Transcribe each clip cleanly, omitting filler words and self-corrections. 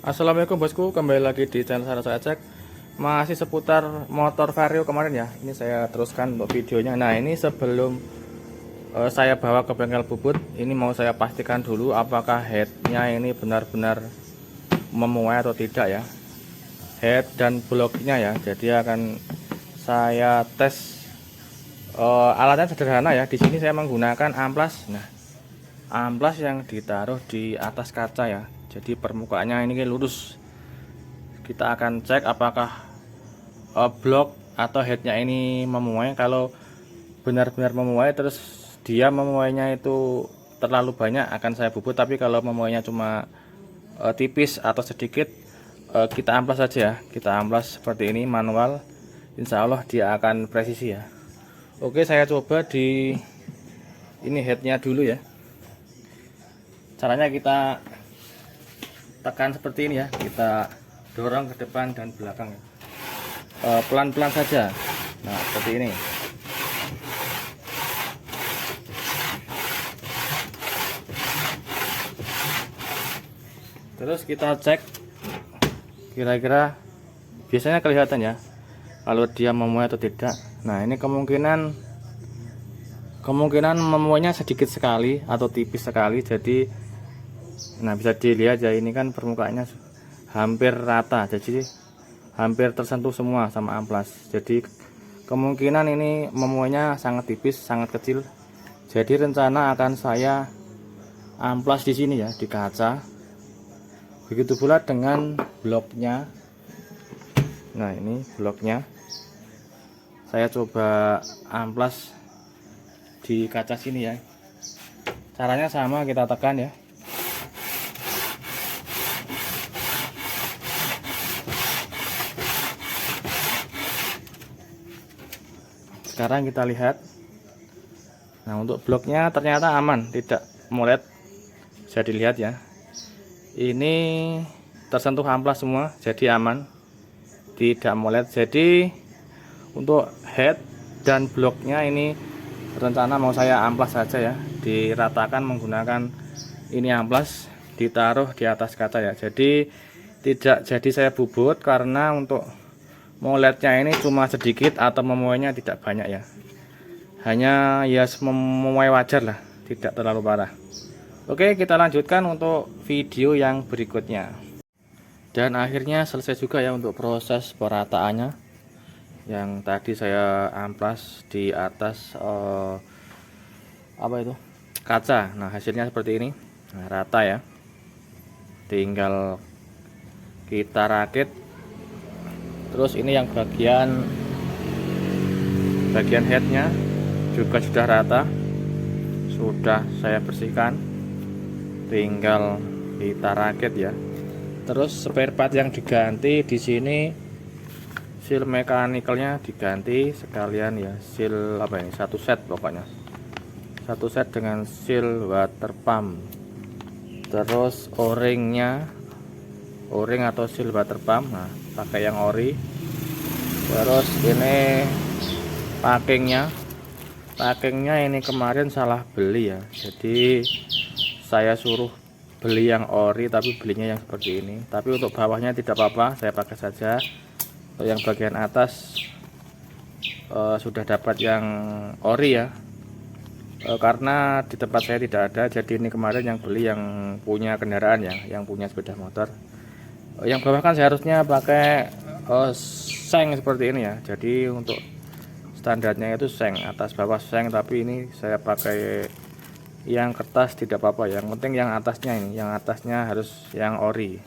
Assalamualaikum bosku, kembali lagi di channel saya cek. Masih seputar motor Vario kemarin ya. Ini saya teruskan untuk videonya. Nah ini sebelum saya bawa ke bengkel bubut, ini mau saya pastikan dulu apakah headnya ini benar-benar memuai atau tidak ya. Head dan bloknya ya. Jadi akan saya tes. Alatnya sederhana ya. Di sini saya menggunakan amplas. Nah, amplas yang ditaruh di atas kaca ya. Jadi permukaannya ini lurus. Kita akan cek apakah blok atau headnya ini memuai. Kalau benar-benar memuai, terus dia memuainya itu terlalu banyak, akan saya bubut. Tapi kalau memuainya cuma tipis atau sedikit, kita amplas saja ya. Kita amplas seperti ini manual. Insya Allah dia akan presisi ya. Oke, saya coba di ini headnya dulu ya. Caranya kita tekan seperti ini ya, kita dorong ke depan dan belakang, pelan-pelan saja. Nah seperti ini. Terus kita cek kira-kira, biasanya kelihatan ya kalau dia memuai atau tidak. Nah ini kemungkinan memuainya sedikit sekali atau tipis sekali. Jadi nah bisa dilihat ya, ini kan permukaannya hampir rata, jadi hampir tersentuh semua sama amplas. Jadi kemungkinan ini memuainya sangat tipis, sangat kecil. Jadi rencana akan saya amplas di sini ya, di kaca. Begitu pula dengan bloknya. Nah ini bloknya saya coba amplas di kaca sini ya. Caranya sama, kita tekan ya. Sekarang kita lihat. Nah untuk bloknya ternyata aman, tidak molet. Bisa dilihat ya, ini tersentuh amplas semua, jadi aman, tidak molet. Jadi untuk head dan bloknya ini rencana mau saya amplas saja ya, diratakan menggunakan ini amplas, ditaruh di atas kaca ya. Jadi tidak jadi saya bubut, karena untuk moletnya ini cuma sedikit atau memuainya tidak banyak ya, hanya ya memuai wajar lah, tidak terlalu parah. Oke, kita lanjutkan untuk video yang berikutnya. Dan akhirnya selesai juga ya untuk proses perataannya. Yang tadi saya amplas di atas apa itu, kaca. Nah hasilnya seperti ini. Nah, rata ya, tinggal kita rakit. Terus ini yang bagian headnya juga sudah rata, sudah saya bersihkan, tinggal kita rakit ya. Terus spare part yang diganti di sini, seal mekanikalnya diganti sekalian ya, seal apa ini, satu set pokoknya, satu set dengan seal water pump. Terus o-ringnya, o-ring atau seal water pump, nah pakai yang ori. Terus ini packingnya ini kemarin salah beli ya, jadi saya suruh beli yang ori, tapi belinya yang seperti ini. Tapi untuk bawahnya tidak apa-apa, saya pakai saja. Untuk yang bagian atas sudah dapat yang ori ya, karena di tempat saya tidak ada. Jadi ini kemarin yang beli yang punya kendaraan ya, yang punya sepeda motor. Yang bawah kan seharusnya pakai seng seperti ini ya. Jadi untuk standarnya itu seng, atas bawah seng, tapi ini saya pakai yang kertas, tidak apa-apa. Yang penting yang atasnya ini, yang atasnya harus yang ori.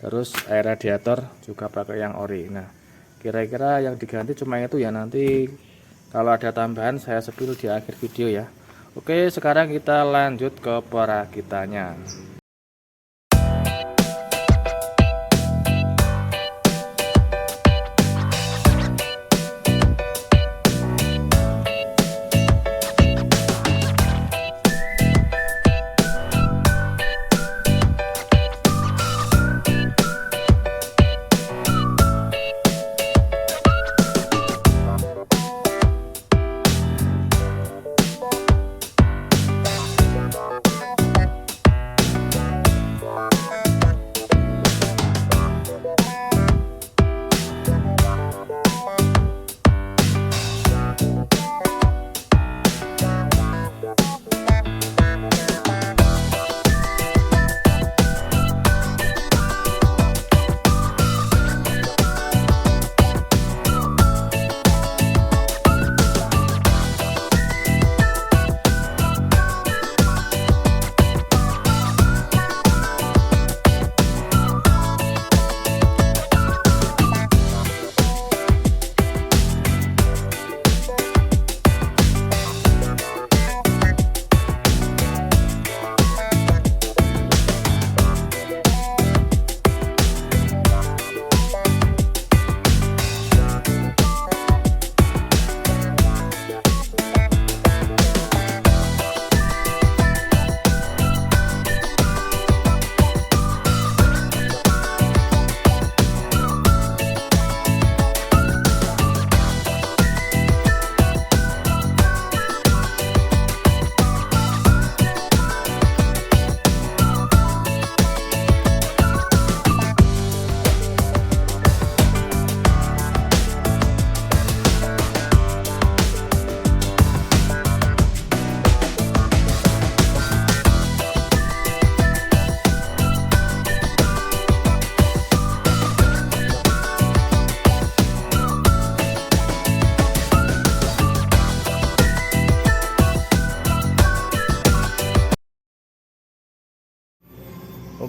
Terus air radiator juga pakai yang ori. Nah kira-kira yang diganti cuma itu ya, nanti kalau ada tambahan saya spill di akhir video ya. Oke, sekarang kita lanjut ke perakitannya.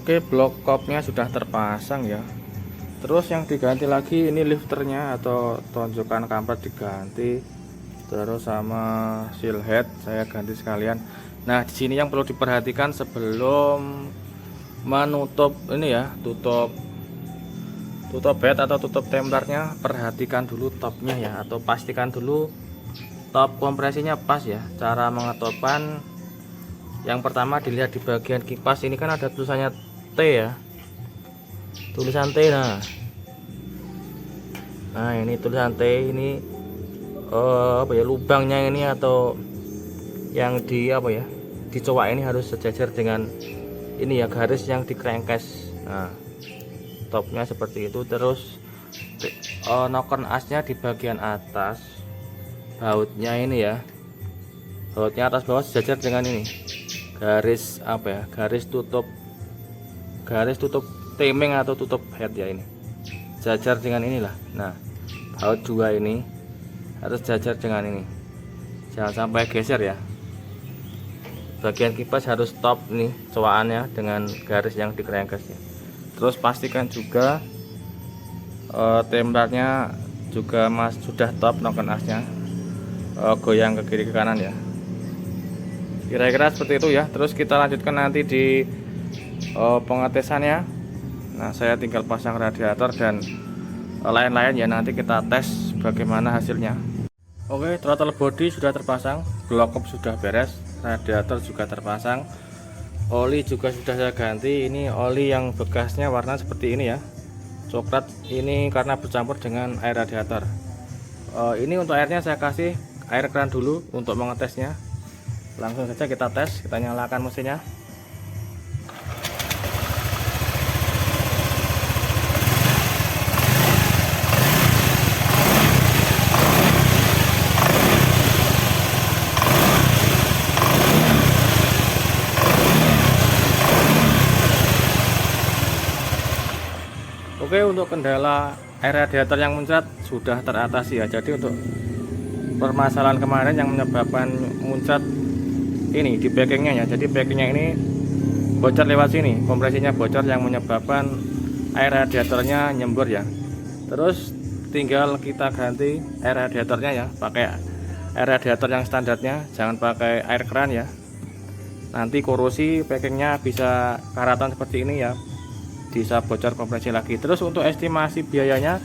Oke, blok kopnya sudah terpasang ya. Terus yang diganti lagi ini lifternya atau tonjokan kampret diganti. Terus sama seal head saya ganti sekalian. Nah, di sini yang perlu diperhatikan sebelum menutup ini ya, tutup head atau tutup templarnya, perhatikan dulu topnya ya, atau pastikan dulu top kompresinya pas ya. Cara mengetopkan, yang pertama dilihat di bagian kipas ini kan ada tulisannya T ya, tulisan T. Nah ini tulisan T ini apa ya, lubangnya ini atau yang di apa ya, di cowok ini harus sejajar dengan ini ya, garis yang di crankcase. Nah topnya seperti itu. Terus noken asnya di bagian atas, bautnya ini ya, bautnya atas bawah sejajar dengan ini garis apa ya, garis tutup timing atau tutup head ya, ini jajar dengan inilah. Nah baut dua ini harus jajar dengan ini, jangan sampai geser ya. Bagian kipas harus top nih cowakannya dengan garis yang di crankcase ya. Terus pastikan juga templarnya juga sudah top noken asnya, goyang ke kiri ke kanan ya, kira-kira seperti itu ya. Terus kita lanjutkan nanti di pengetesannya. Nah saya tinggal pasang radiator dan lain-lain ya, nanti kita tes bagaimana hasilnya. Oke, throttle body sudah terpasang, block up sudah beres, radiator juga terpasang, oli juga sudah saya ganti. Ini oli yang bekasnya warna seperti ini ya, coklat, ini karena bercampur dengan air radiator. Ini untuk airnya saya kasih air keran dulu untuk mengetesnya. Langsung saja kita tes, kita nyalakan mesinnya. Oke, untuk kendala air radiator yang muncrat sudah teratasi ya. Jadi untuk permasalahan kemarin yang menyebabkan muncrat ini di backingnya ya, jadi backingnya ini bocor lewat sini, kompresinya bocor yang menyebabkan air radiatornya nyembur ya. Terus tinggal kita ganti air radiatornya ya, pakai air radiator yang standarnya, jangan pakai air keran ya, nanti korosi backingnya bisa karatan seperti ini ya, bisa bocor kompresi lagi. Terus untuk estimasi biayanya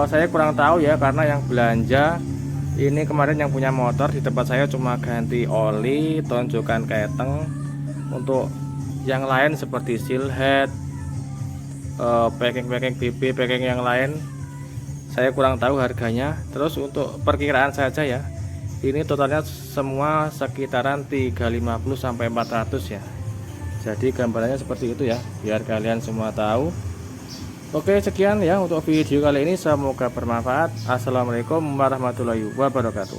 saya kurang tahu ya, karena yang belanja ini kemarin yang punya motor di tempat saya cuma ganti oli, tonjokan keteng. Untuk yang lain seperti seal head, packing BB, packing yang lain saya kurang tahu harganya. Terus untuk perkiraan saja ya, ini totalnya semua sekitaran 350 sampai 400 ya. Jadi gambarannya seperti itu ya, biar kalian semua tahu. Oke, sekian ya untuk video kali ini, semoga bermanfaat. Assalamualaikum warahmatullahi wabarakatuh.